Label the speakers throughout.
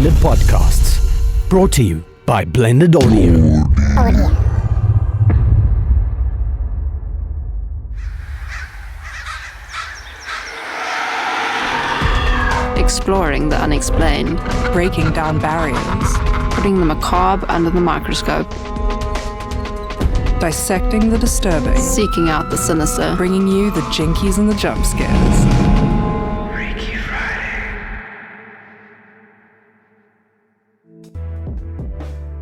Speaker 1: Blended Podcasts. Brought to you by Blended Audio.
Speaker 2: Exploring the unexplained,
Speaker 3: breaking down barriers,
Speaker 2: putting the macabre under the microscope,
Speaker 3: dissecting the disturbing,
Speaker 2: seeking out the sinister,
Speaker 3: bringing you the jinkies and the jump scares.
Speaker 4: Freaky Friday.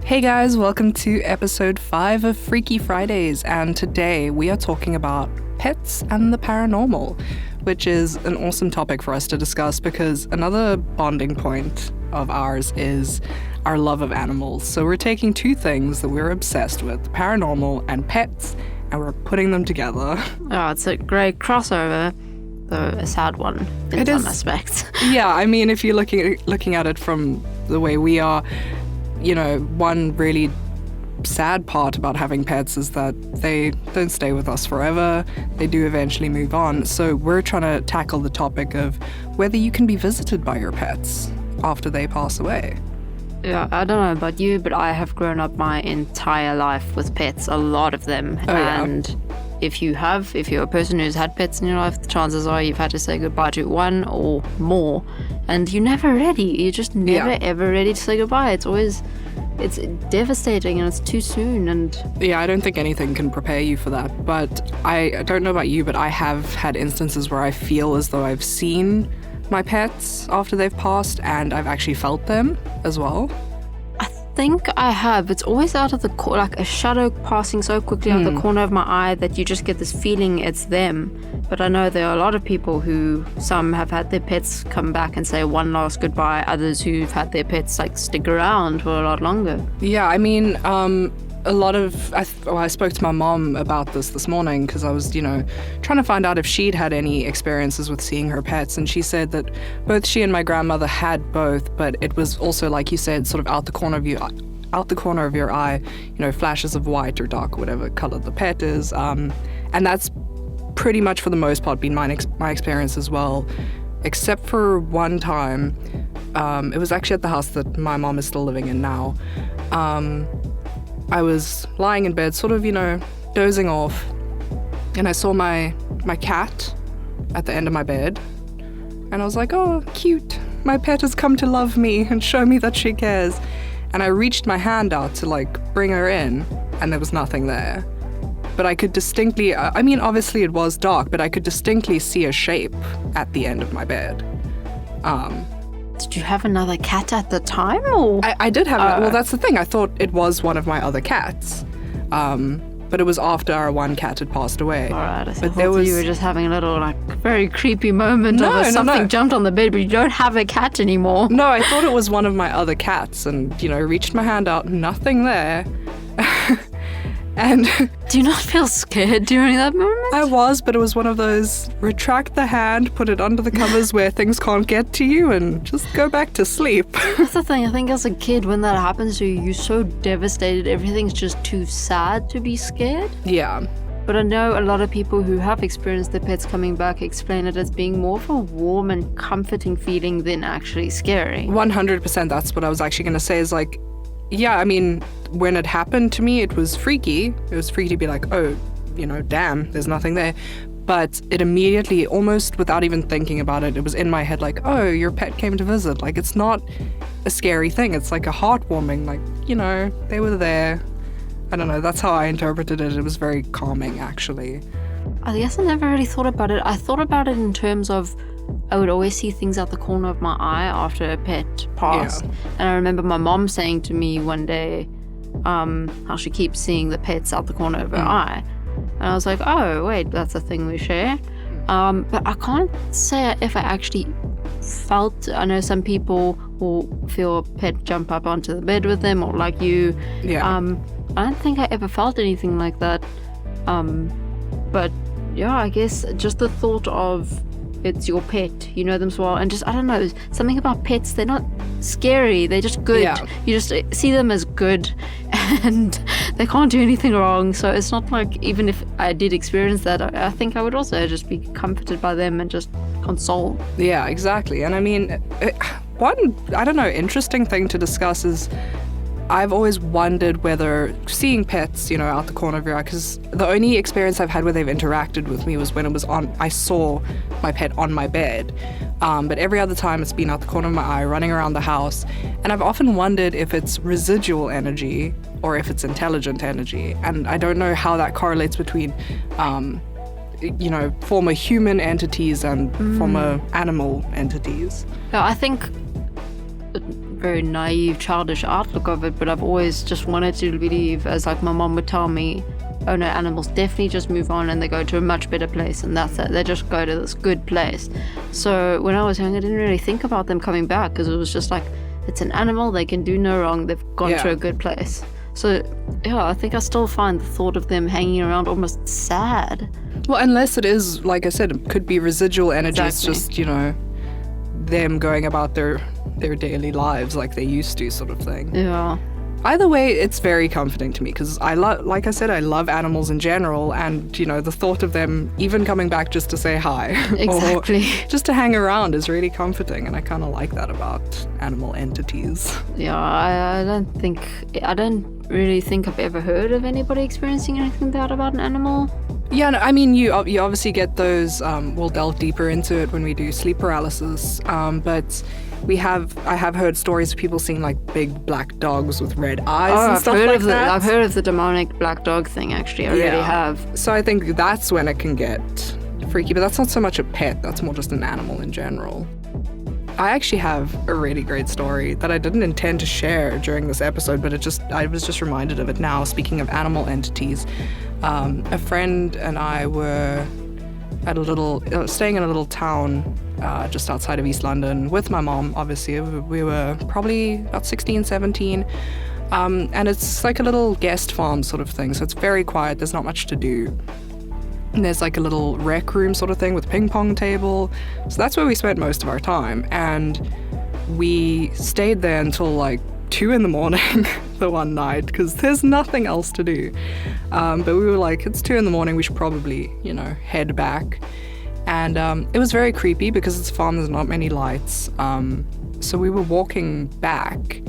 Speaker 3: Hey guys, welcome to episode 5 of Freaky Fridays, and today we are talking about pets and the paranormal, which is an awesome topic for us to discuss because another bonding point of ours is our love of animals. So we're taking two things that we're obsessed with, paranormal and pets, and we're putting them together.
Speaker 2: Oh, it's a great crossover, though a sad one in some aspects.
Speaker 3: Yeah, I mean, if you're looking at it from the way we are, you know, one really sad part about having pets is that they don't stay with us forever. They do eventually move on. So we're trying to tackle the topic of whether you can be visited by your pets after they pass away.
Speaker 2: Yeah, I don't know about you, but I have grown up my entire life with pets, a lot of them. And if you're a person who's had pets in your life, the chances are you've had to say goodbye to one or more. And you're never ready. You're just never, ever ready to say goodbye. It's devastating and it's too soon. And
Speaker 3: yeah, I don't think anything can prepare you for that. But I don't know about you, but I have had instances where I feel as though I've seen my pets after they've passed, and I've actually felt them as well.
Speaker 2: I think I have. It's always out of the like a shadow passing so quickly out the corner of my eye that you just get this feeling it's them. But I know there are a lot of people some have had their pets come back and say one last goodbye, others who've had their pets like stick around for a lot longer.
Speaker 3: Yeah, I mean, I spoke to my mom about this morning because I was, trying to find out if she'd had any experiences with seeing her pets, and she said that both she and my grandmother had both, but it was also, like you said, sort of out the corner of your eye, flashes of white or dark, whatever color the pet is, and that's pretty much for the most part been my experience as well, except for one time. It was actually at the house that my mom is still living in now. I was lying in bed, sort of, dozing off, and I saw my cat at the end of my bed, and I was like, oh, cute, my pet has come to love me and show me that she cares. And I reached my hand out to bring her in, and there was nothing there. But I could distinctly, obviously it was dark, but I could distinctly see a shape at the end of my bed.
Speaker 2: Did you have another cat at the time, or?
Speaker 3: I did have well, that's the thing. I thought it was one of my other cats. But it was after our one cat had passed away.
Speaker 2: All right, I thought you were just having a little, very creepy moment of something jumped on the bed, but you don't have a cat anymore.
Speaker 3: No, I thought it was one of my other cats, and, reached my hand out, nothing there. And
Speaker 2: do you not feel scared during that moment?
Speaker 3: I was, but it was one of those retract the hand, put it under the covers where things can't get to you, and just go back to sleep.
Speaker 2: That's the thing. I think as a kid, when that happens to you, you're so devastated. Everything's just too sad to be scared.
Speaker 3: Yeah.
Speaker 2: But I know a lot of people who have experienced their pets coming back explain it as being more of a warm and comforting feeling than actually scary.
Speaker 3: 100%. That's what I was actually going to say is yeah, when it happened to me, it was freaky. It was freaky to be like, oh, damn, there's nothing there. But it immediately, almost without even thinking about it, it was in my head oh, your pet came to visit. It's not a scary thing. It's a heartwarming, they were there. I don't know, that's how I interpreted it. It was very calming, actually.
Speaker 2: I guess I never really thought about it. I thought about it in terms of I would always see things out the corner of my eye after a pet passed. Yeah. And I remember my mom saying to me one day how she keeps seeing the pets out the corner of her eye. And I was like, oh, wait, that's a thing we share. But I can't say if I actually felt. I know some people will feel a pet jump up onto the bed with them, or like you.
Speaker 3: Yeah.
Speaker 2: I don't think I ever felt anything like that. But yeah, I guess just the thought of it's your pet, you know them so well, and just, I don't know, something about pets, they're not scary, they're just good. Yeah. You just see them as good and they can't do anything wrong, so it's not even if I did experience that, I think I would also just be comforted by them and just consoled.
Speaker 3: Yeah, exactly. And one, I don't know, interesting thing to discuss is I've always wondered whether seeing pets, you know, out the corner of your eye, because the only experience I've had where they've interacted with me was when I saw my pet on my bed. But every other time it's been out the corner of my eye, running around the house. And I've often wondered if it's residual energy or if it's intelligent energy. And I don't know how that correlates between, you know, former human entities and former animal entities.
Speaker 2: Yeah, I think a very naive, childish outlook of it, but I've always just wanted to believe, as like my mom would tell me, oh no, animals definitely just move on and they go to a much better place, and that's it. They just go to this good place. So when I was young, I didn't really think about them coming back, because it was just like, it's an animal, they can do no wrong, they've gone to a good place. So yeah, I think I still find the thought of them hanging around almost sad.
Speaker 3: Well, unless it is, like I said, it could be residual energy. It's
Speaker 2: Exactly.
Speaker 3: just, you know, them going about their daily lives like they used to, sort of thing.
Speaker 2: Yeah.
Speaker 3: Either way, it's very comforting to me, because like I said, I love animals in general, and, you know, the thought of them even coming back just to say hi
Speaker 2: Exactly.
Speaker 3: or just to hang around is really comforting, and I kind of like that about animal entities.
Speaker 2: Yeah, I don't really think I've ever heard of anybody experiencing anything bad about an animal.
Speaker 3: Yeah, no, I mean, you obviously get those, we'll delve deeper into it when we do sleep paralysis, but I have heard stories of people seeing like big black dogs with red eyes and
Speaker 2: I've
Speaker 3: stuff
Speaker 2: heard
Speaker 3: like
Speaker 2: of
Speaker 3: that.
Speaker 2: I've heard of the demonic black dog thing, actually. I really have.
Speaker 3: So I think that's when it can get freaky, but that's not so much a pet, that's more just an animal in general. I actually have a really great story that I didn't intend to share during this episode, but I was just reminded of it now. Speaking of animal entities, a friend and I were at staying in a little town just outside of East London with my mom, obviously. We were probably about 16, 17. And it's like a little guest farm sort of thing, so it's very quiet, there's not much to do. And there's like a little rec room sort of thing with a ping pong table. So that's where we spent most of our time. And we stayed there until like 2 in the morning the one night, because there's nothing else to do. But we were like, it's 2 in the morning, we should probably, you know, head back. And it was very creepy because it's a farm, there's not many lights. So we were walking back,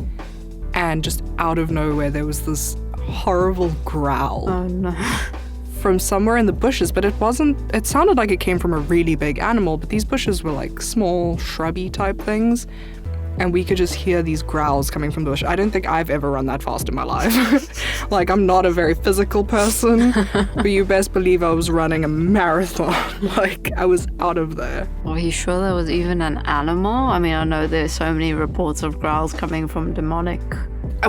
Speaker 3: and just out of nowhere there was this horrible growl.
Speaker 2: Oh no.
Speaker 3: From somewhere in the bushes, but it sounded like it came from a really big animal, but these bushes were like small, shrubby type things, and we could just hear these growls coming from the bush. I don't think I've ever run that fast in my life. Like, I'm not a very physical person, but you best believe I was running a marathon. Like, I was out of there.
Speaker 2: Are you sure there was even an animal? I mean, I know there's so many reports of growls coming from demonic.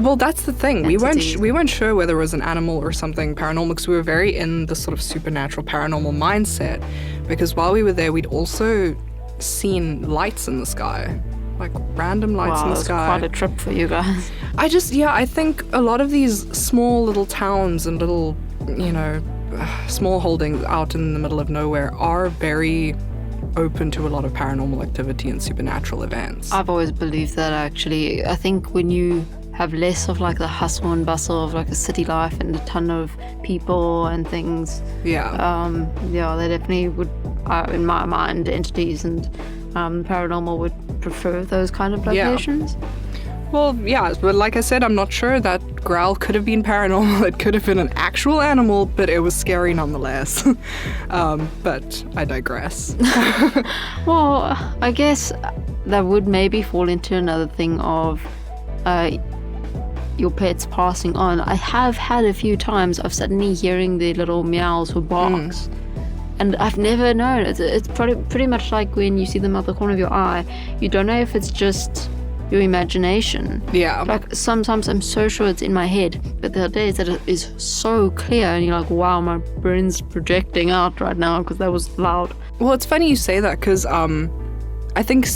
Speaker 3: Well, that's the thing.
Speaker 2: Entities.
Speaker 3: We weren't sure whether it was an animal or something paranormal, because we were very in the sort of supernatural paranormal mindset. Because while we were there, we'd also seen lights in the sky, like random lights in the sky.
Speaker 2: Wow, quite a trip for you guys.
Speaker 3: I think a lot of these small little towns and little, you know, small holdings out in the middle of nowhere are very open to a lot of paranormal activity and supernatural events.
Speaker 2: I've always believed that, actually. I think when you have less of like the hustle and bustle of like a city life and a ton of people and things, they definitely would, in my mind, entities and paranormal would prefer those kind of locations.
Speaker 3: Yeah. Well, yeah, but like I said, I'm not sure. That growl could have been paranormal. It could have been an actual animal, but it was scary nonetheless. But I digress.
Speaker 2: Well, I guess that would maybe fall into another thing of your pets passing on. I have had a few times of suddenly hearing their little meows or barks. And I've never known. It's pretty much like when you see them out the corner of your eye. You don't know if it's just your imagination.
Speaker 3: Yeah.
Speaker 2: Like, sometimes I'm so sure it's in my head, but there are days that it is so clear and you're like, wow, my brain's projecting out right now because that was loud.
Speaker 3: Well, it's funny you say that, because I think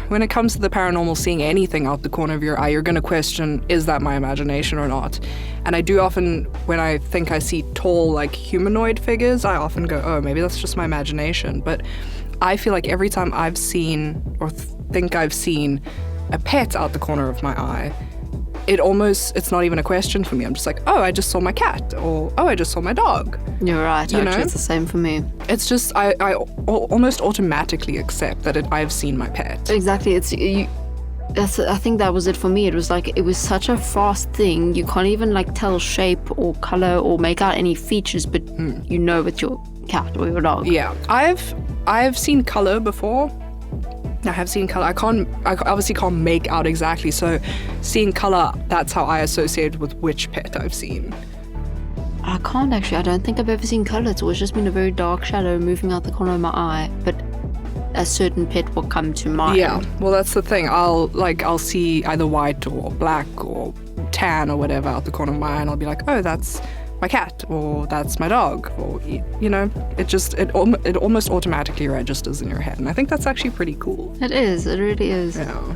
Speaker 3: when it comes to the paranormal, seeing anything out the corner of your eye, you're going to question, is that my imagination or not? And I do often, when I think I see tall, like, humanoid figures, I often go, oh, maybe that's just my imagination. But I feel like every time I've seen, or think I've seen, a pet out the corner of my eye, it's not even a question for me. I'm just like, oh, I just saw my cat, or oh, I just saw my dog.
Speaker 2: You're right,
Speaker 3: You
Speaker 2: actually,
Speaker 3: know?
Speaker 2: it's the same for me.
Speaker 3: It's just, I almost automatically accept that I've seen my pet.
Speaker 2: Exactly, I think that was it for me. It was like, it was such a fast thing. You can't even like tell shape or color or make out any features, but you know it's your cat or your dog.
Speaker 3: Yeah, I've seen color before. I have seen color. I obviously can't make out exactly. So seeing color, that's how I associate with which pet I've seen.
Speaker 2: I can't actually. I don't think I've ever seen color. It's always just been a very dark shadow moving out the corner of my eye. But a certain pet will come to mind.
Speaker 3: Yeah, well, that's the thing. I'll see either white or black or tan or whatever out the corner of my eye, and I'll be like, oh, that's my cat, or that's my dog, or it almost automatically registers in your head, and I think that's actually pretty cool.
Speaker 2: It is. It really is.
Speaker 3: Yeah.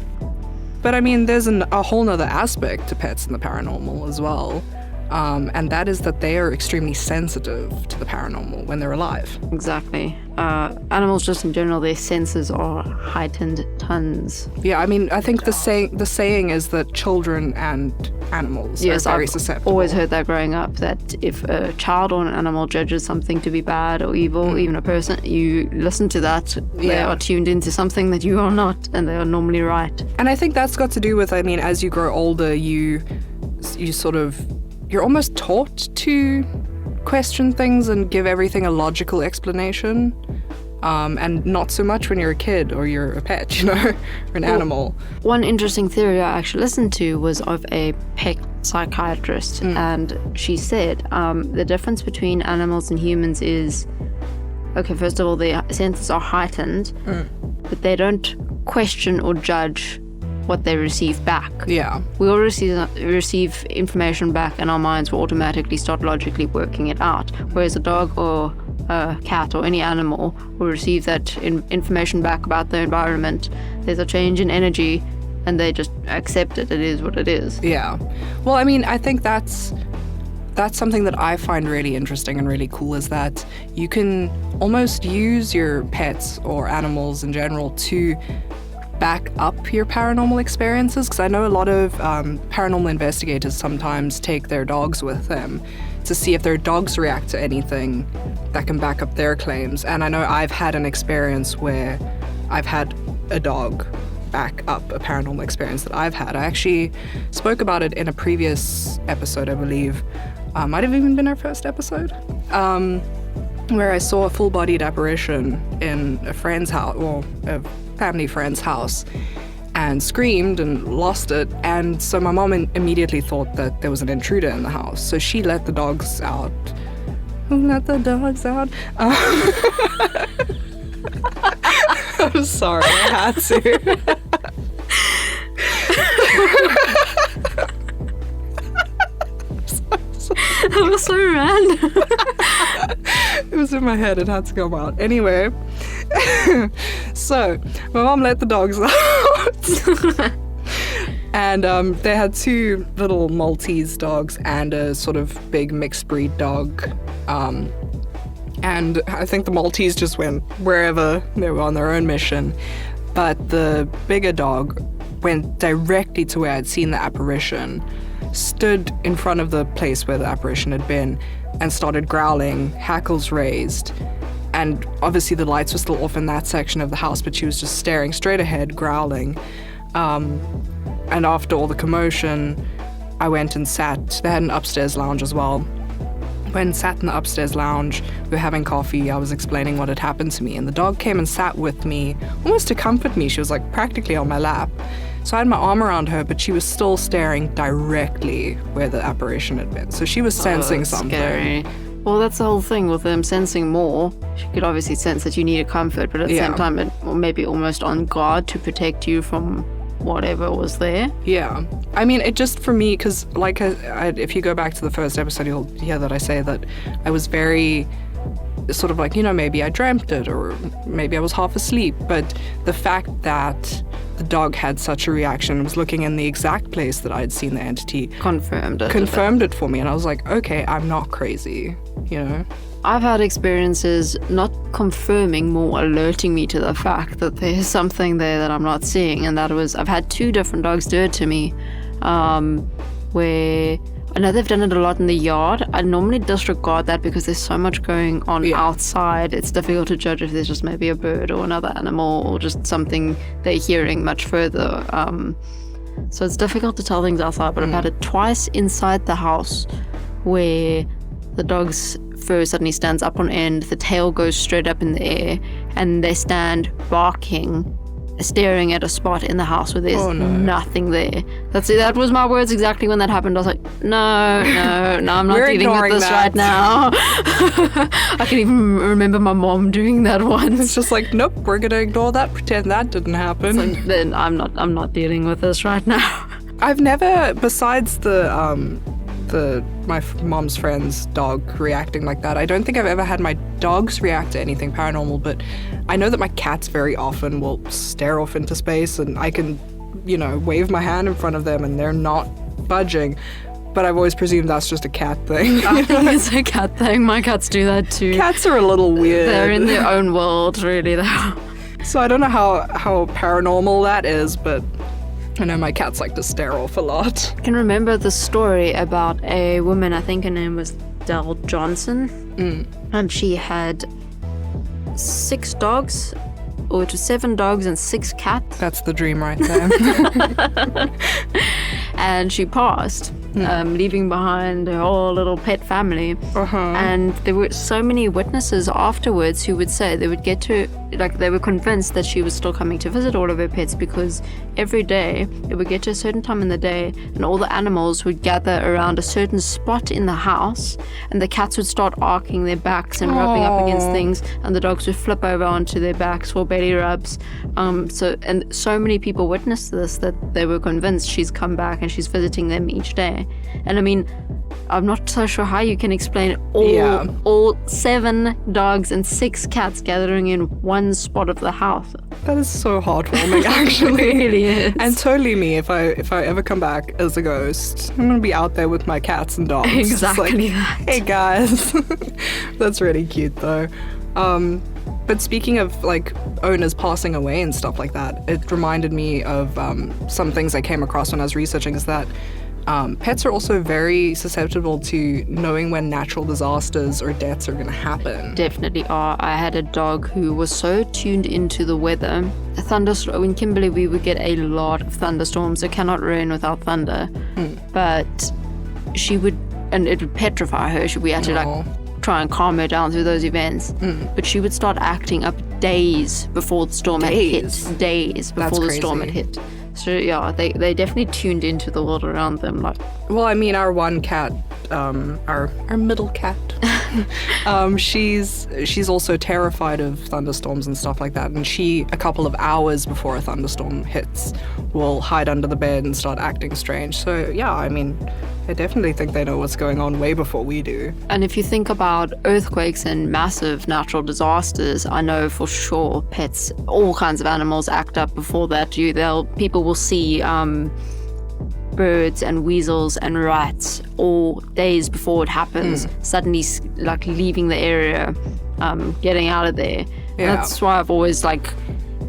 Speaker 3: But I mean, there's a whole nother aspect to pets in the paranormal as well. And that is that they are extremely sensitive to the paranormal when they're alive.
Speaker 2: Exactly. Animals just in general, their senses are heightened tons.
Speaker 3: Yeah, I mean, I think the saying is that children and animals are very susceptible.
Speaker 2: I've always heard that growing up, that if a child or an animal judges something to be bad or evil, even a person, you listen to that. They are tuned into something that you are not, and they are normally right.
Speaker 3: And I think that's got to do with, I mean, as you grow older, you're almost taught to question things and give everything a logical explanation. And not so much when you're a kid or you're a pet, or an animal.
Speaker 2: One interesting theory I actually listened to was of a pet psychiatrist, and she said the difference between animals and humans is, okay, first of all, their senses are heightened, but they don't question or judge what they receive back.
Speaker 3: Yeah.
Speaker 2: We all receive information back, and our minds will automatically start logically working it out. Whereas a dog or a cat or any animal will receive that information back about their environment. There's a change in energy, and they just accept it. It is what it is.
Speaker 3: Yeah. Well, I mean, I think that's something that I find really interesting and really cool, is that you can almost use your pets or animals in general to back up your paranormal experiences, because I know a lot of paranormal investigators sometimes take their dogs with them to see if their dogs react to anything that can back up their claims. And I know I've had an experience where I've had a dog back up a paranormal experience that I've had. I actually spoke about it in a previous episode, I believe. Might have even been our first episode, where I saw a full-bodied apparition in a friend's house, or a family friend's house, and screamed and lost it. And so my mom immediately thought that there was an intruder in the house. So she let the dogs out. Let the dogs out. I'm sorry, I had to.
Speaker 2: That was so random.
Speaker 3: It was in my head, it had to come out. Anyway, so my mom let the dogs out. And they had two little Maltese dogs and a sort of big mixed breed dog. And I think the Maltese just went wherever they were on their own mission. But the bigger dog went directly to where I'd seen the apparition, stood in front of the place where the apparition had been, and started growling, hackles raised. And obviously the lights were still off in that section of the house, but she was just staring straight ahead, growling. And after all the commotion, I went and sat. They had an upstairs lounge as well. Went and sat in the upstairs lounge. We were having coffee. I was explaining what had happened to me, and the dog came and sat with me, almost to comfort me. She was like practically on my lap. So I had my arm around her, but she was still staring directly where the apparition had been. So she was sensing something.
Speaker 2: Scary. Well, that's the whole thing with them sensing more. She could obviously sense that you needed comfort, but at the same time, it maybe almost on guard to protect you from whatever was there.
Speaker 3: Yeah. I mean, it just, for me, because like if you go back to the first episode, you'll hear that I say that I was very sort of like, maybe I dreamt it, or maybe I was half asleep. But the fact that the dog had such a reaction and was looking in the exact place that I had seen the entity
Speaker 2: Confirmed
Speaker 3: it for me. And I was like, okay, I'm not crazy,
Speaker 2: I've had experiences not confirming, more alerting me to the fact that there's something there that I'm not seeing. And that was, I've had two different dogs do it to me, where I know they've done it a lot in the yard. I normally disregard that because there's so much going on outside. It's difficult to judge if there's just maybe a bird or another animal or just something they're hearing much further. So it's difficult to tell things outside, but I've had it twice inside the house where the dog's fur suddenly stands up on end, the tail goes straight up in the air, and they stand barking, staring at a spot in the house where there's nothing there. That was my words exactly when that happened. I was like, no, I'm not dealing with this right now. I can even remember my mom doing that once.
Speaker 3: It's just like, nope, we're gonna ignore that, pretend that didn't happen.
Speaker 2: So then I'm not dealing with this right now.
Speaker 3: I've never, besides my mom's friend's dog reacting like that, I don't think I've ever had my dogs react to anything paranormal, but I know that my cats very often will stare off into space and I can, wave my hand in front of them and they're not budging. But I've always presumed that's just a cat thing.
Speaker 2: I think it's a cat thing. My cats do that too.
Speaker 3: Cats are a little weird.
Speaker 2: They're in their own world, really, though.
Speaker 3: So I don't know how paranormal that is, but I know my cats like to stare off a lot.
Speaker 2: I can remember the story about a woman, I think her name was Dell Johnson, and she had 6 dogs, or it was 7 dogs and 6 cats.
Speaker 3: That's the dream right there.
Speaker 2: And she passed, leaving behind her whole little pet family. And there were so many witnesses afterwards who would say they would get to, they were convinced that she was still coming to visit all of her pets because every day it would get to a certain time in the day and all the animals would gather around a certain spot in the house and the cats would start arcing their backs and rubbing up against things and the dogs would flip over onto their backs for belly rubs. So many people witnessed this that they were convinced she's come back and she's visiting them each day. And I mean, I'm not so sure how you can explain all 7 dogs and 6 cats gathering in one spot of the house.
Speaker 3: That is so heartwarming, actually.
Speaker 2: It really is.
Speaker 3: And totally me if I ever come back as a ghost. I'm gonna be out there with my cats and dogs.
Speaker 2: Exactly
Speaker 3: that. Hey guys. That's really cute though. But speaking of owners passing away and stuff like that, it reminded me of some things I came across when I was researching is that pets are also very susceptible to knowing when natural disasters or deaths are going to happen.
Speaker 2: Definitely are. I had a dog who was so tuned into the weather. In Kimberley, we would get a lot of thunderstorms. It cannot rain without thunder. But she would, and it would petrify her. We had to try and calm her down through those events. But she would start acting up days before the storm had hit. Days before the storm had hit. So yeah, they definitely tuned into the world around them.
Speaker 3: Well, I mean, our one cat, our middle cat, she's also terrified of thunderstorms and stuff like that. And she, a couple of hours before a thunderstorm hits, will hide under the bed and start acting strange. So yeah, I mean, I definitely think they know what's going on way before we do.
Speaker 2: And if you think about earthquakes and massive natural disasters, I know for sure pets, all kinds of animals act up before that. People will see birds and weasels and rats all days before it happens, suddenly leaving the area, getting out of there.
Speaker 3: Yeah.
Speaker 2: That's why I've always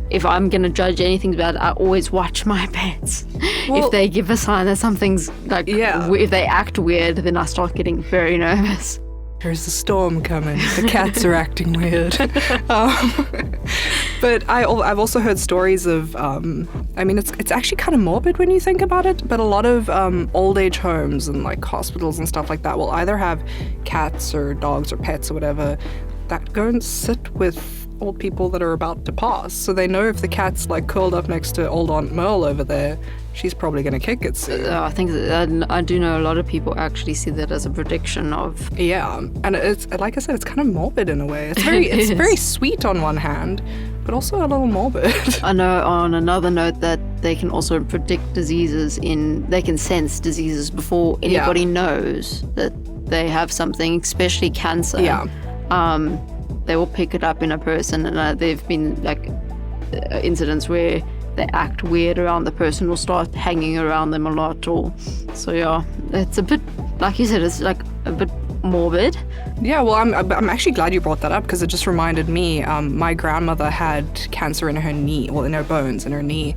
Speaker 2: if I'm going to judge anything about it, I always watch my pets. If they give a sign that something's if they act weird, then I start getting very nervous.
Speaker 3: There's a storm coming. The cats are acting weird. But I've also heard stories of, it's actually kind of morbid when you think about it, but a lot of old age homes and hospitals and stuff like that will either have cats or dogs or pets or whatever that go and sit with old people that are about to pass. So they know if the cat's curled up next to old Aunt Merle over there, she's probably going to kick it soon.
Speaker 2: I think I do know a lot of people actually see that as a prediction of...
Speaker 3: Yeah, and it's, like I said, it's kind of morbid in a way. It's very sweet on one hand, but also a little morbid.
Speaker 2: I know on another note that they can also predict diseases they can sense diseases before anybody knows that they have something, especially cancer.
Speaker 3: Yeah.
Speaker 2: They will pick it up in a person, and they've been incidents where they act weird around the person or start hanging around them a lot. So yeah, it's a bit, like you said, it's a bit morbid.
Speaker 3: Yeah, well, I'm actually glad you brought that up because it just reminded me. My grandmother had cancer in her knee, well, in her bones, in her knee,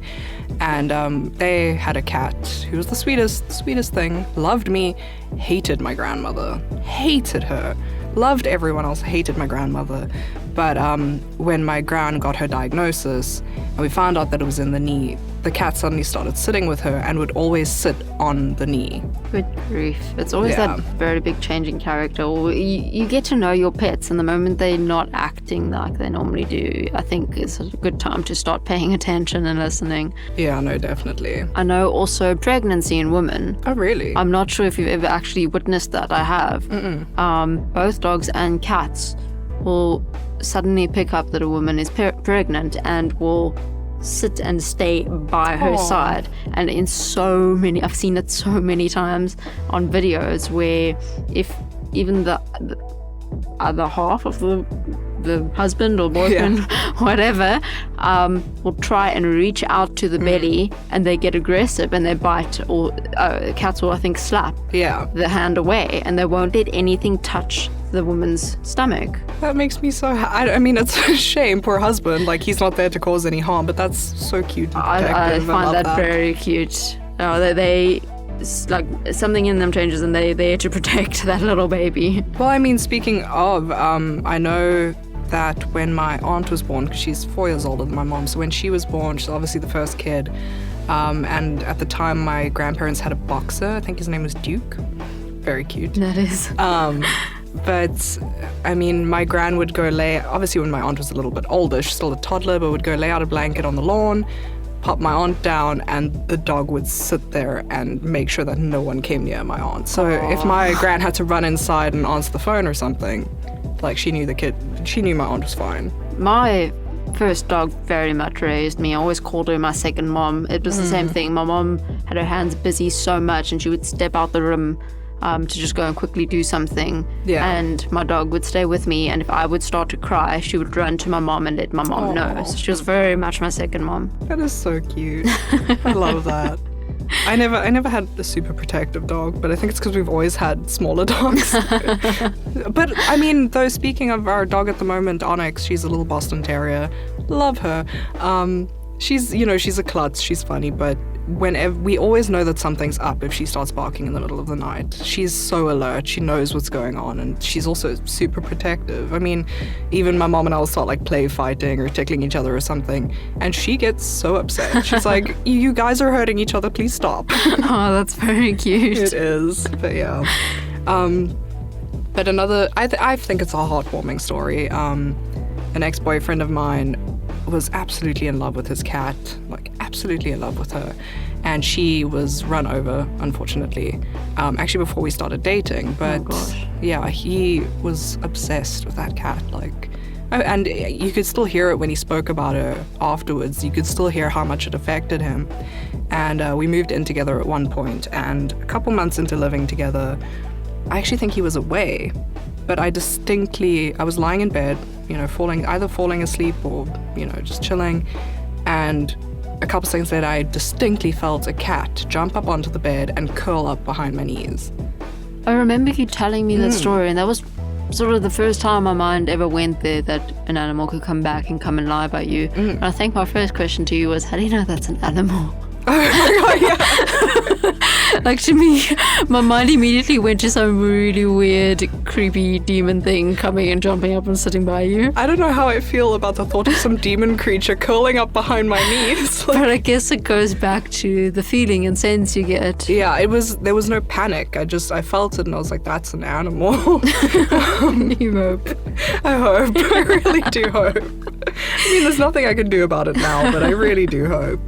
Speaker 3: and they had a cat who was the sweetest thing. Loved me, hated my grandmother, hated her, loved everyone else, hated my grandmother. But when my gran got her diagnosis and we found out that it was in the knee, the cat suddenly started sitting with her and would always sit on the knee.
Speaker 2: Good grief. It's always that very big change in character. You get to know your pets, and the moment they're not acting like they normally do, I think it's a good time to start paying attention and listening.
Speaker 3: Yeah, no, definitely.
Speaker 2: I know also pregnancy in women.
Speaker 3: Oh, really?
Speaker 2: I'm not sure if you've ever actually witnessed that. I have. Both dogs and cats will suddenly pick up that a woman is pregnant and will sit and stay by her side. And in so many, I've seen it so many times on videos where if even the other half of the husband or boyfriend, whatever, will try and reach out to the belly, and they get aggressive and they bite, or cats will, I think, slap the hand away, and they won't let anything touch the woman's stomach.
Speaker 3: That makes me so I mean, it's a shame, poor husband, like he's not there to cause any harm, but that's so cute and protective.
Speaker 2: I find that very cute. They like something in them changes and they're there to protect that little baby.
Speaker 3: Well, I mean, speaking of, I know that when my aunt was born, because she's 4 years older than my mom, so when she was born, she's obviously the first kid, and at the time my grandparents had a boxer. I think his name was Duke. Very cute.
Speaker 2: That is.
Speaker 3: But, I mean, my gran would go lay, obviously when my aunt was a little bit older, she's still a toddler, but would go lay out a blanket on the lawn, pop my aunt down, and the dog would sit there and make sure that no one came near my aunt. So if my gran had to run inside and answer the phone or something, like she knew my aunt was fine.
Speaker 2: My first dog very much raised me. I always called her my second mom. It was the same thing. My mom had her hands busy so much and she would step out the room to just go and quickly do something. And my dog would stay with me, and if I would start to cry, she would run to my mom and let my mom know. So she was very much my second mom.
Speaker 3: That is so cute. I love that. I never had a super protective dog, but I think it's because we've always had smaller dogs. But I mean, though, speaking of our dog at the moment, Onyx, she's a little Boston Terrier. Love her. She's a klutz. She's funny, but whenever we always know that something's up if she starts barking in the middle of the night. She's so alert. She knows what's going on, and she's also super protective. I mean, even my mom and I will start like play fighting or tickling each other or something, and she gets so upset. She's like, "You guys are hurting each other. Please stop."
Speaker 2: Oh, that's very cute.
Speaker 3: It is, but yeah. But another, I think it's a heartwarming story. An ex-boyfriend of mine was absolutely in love with his cat, like absolutely in love with her, and she was run over, unfortunately, actually before we started dating. But yeah, he was obsessed with that cat, like, and you could still hear it when he spoke about her afterwards. You could still hear how much it affected him. And we moved in together at one point, and a couple months into living together, I actually think he was away, but I was lying in bed, either falling asleep or, just chilling. And a couple seconds later, I distinctly felt a cat jump up onto the bed and curl up behind my knees.
Speaker 2: I remember you telling me that story, and that was sort of the first time my mind ever went there, that an animal could come back and come and lie by you. And I think my first question to you was, how do you know that's an animal?
Speaker 3: Oh my God, yeah.
Speaker 2: Like, to me, my mind immediately went to some really weird, creepy demon thing coming and jumping up and sitting by you.
Speaker 3: I don't know how I feel about the thought of some demon creature curling up behind my knees.
Speaker 2: But I guess it goes back to the feeling and sense you get.
Speaker 3: Yeah, there was no panic. I felt it and I was like, that's an animal.
Speaker 2: You hope.
Speaker 3: I hope. I really do hope. I mean, there's nothing I can do about it now, but I really do hope.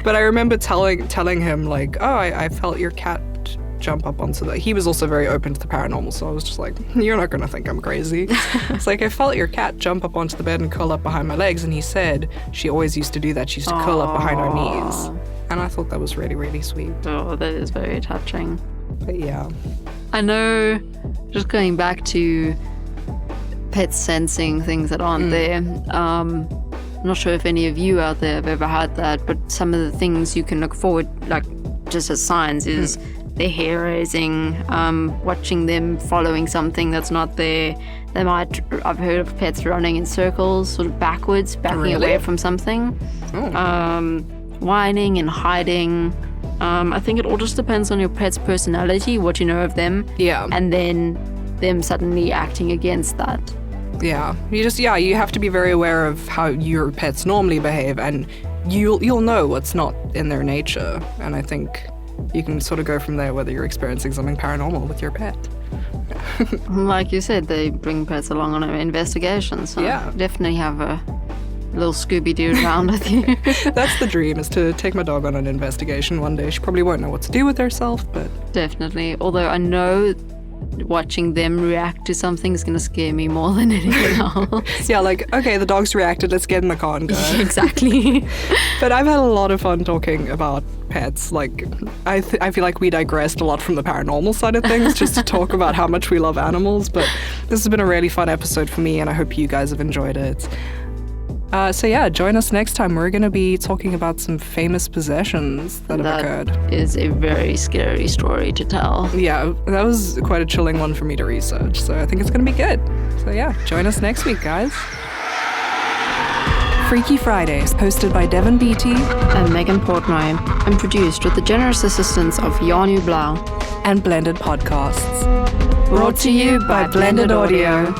Speaker 3: But I remember telling him, like, oh, I felt your cat jump up onto the... He was also very open to the paranormal, so I was just like, you're not going to think I'm crazy. It's like, I felt your cat jump up onto the bed and curl up behind my legs, and he said she always used to do that. She used to curl up behind her knees. And I thought that was really, really sweet.
Speaker 2: Oh, that is very touching.
Speaker 3: But yeah.
Speaker 2: I know, just going back to pets sensing things that aren't there, I'm not sure if any of you out there have ever had that, but some of the things you can look forward, like just as signs, is their hair raising, watching them following something that's not there. They might, I've heard of pets running in circles, sort of backwards, backing away from something. Whining and hiding. I think it all just depends on your pet's personality, what you know of them.
Speaker 3: Yeah.
Speaker 2: And then them suddenly acting against that.
Speaker 3: Yeah. You have to be very aware of how your pets normally behave, and you'll know what's not in their nature. And I think you can sort of go from there whether you're experiencing something paranormal with your pet.
Speaker 2: Like you said, they bring pets along on an investigation, so definitely have a little Scooby-Doo around with you.
Speaker 3: That's the dream, is to take my dog on an investigation one day. She probably won't know what to do with herself, but... Definitely.
Speaker 2: Although I know watching them react to something is going to scare me more than anything else.
Speaker 3: Yeah, like, okay, the dog's reacted, let's get in the car and go.
Speaker 2: Exactly.
Speaker 3: But I've had a lot of fun talking about pets. Like, I feel like we digressed a lot from the paranormal side of things just to talk about how much we love animals, but this has been a really fun episode for me, and I hope you guys have enjoyed it. So yeah, join us next time. We're going to be talking about some famous possessions that have occurred.
Speaker 2: That is a very scary story to tell.
Speaker 3: Yeah, that was quite a chilling one for me to research, so I think it's going to be good. So yeah, join us next week, guys. Freaky Fridays, hosted by Devin Beatty
Speaker 2: and Megan Portnoy, and produced with the generous assistance of Janu Blau
Speaker 3: and Blended Podcasts. Brought to you by Blended Audio.